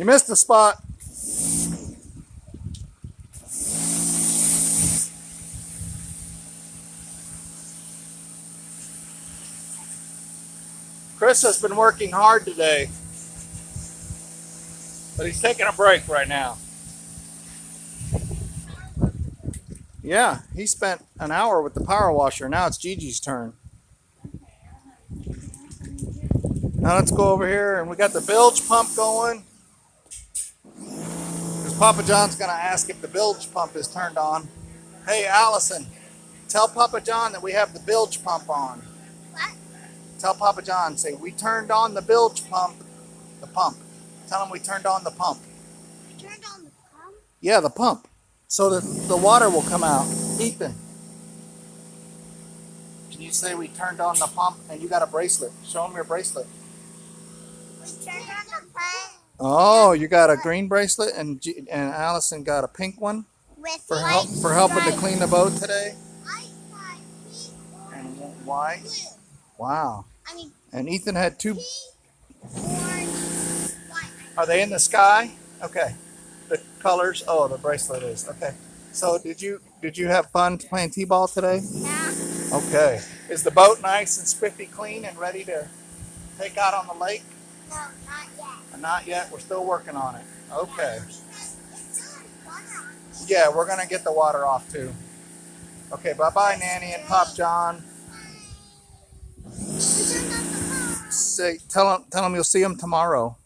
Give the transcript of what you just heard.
You missed the spot. Chris has been working hard today, but he's taking a break right now. Yeah, he spent an hour with the power washer. Now it's Gigi's turn. Now let's go over here, and we got the bilge pump going. Because Papa John's going to ask if the bilge pump is turned on. Hey, Allison, tell Papa John that we have the bilge pump on. What? Tell Papa John, say, we turned on the bilge pump. The pump. Tell him we turned on the pump. You turned on the pump? Yeah, the pump. So that the water will come out. Ethan, can you say we turned on the pump? And you got a bracelet. Show him your bracelet. We turned on the pump. Oh, you got a green bracelet, and Allison got a pink one With for white helping to stripe. clean the boat today. White stripe, pink, And orange, white. blue. Wow. I mean, And Ethan had two. pink, orange, white. Are they in the sky? Okay. The colors. Oh, the bracelet is. Okay. So did you have fun playing t-ball today? Yeah. Okay. Is the boat nice and spiffy clean and ready to take out on the lake? No, not yet. Not yet. We're still working on it. Okay. Because it's still in water. Yeah, we're gonna get the water off too. Okay. Bye-bye, Nanny and Pop John. We turned on the pump. Say, tell them you'll see them tomorrow.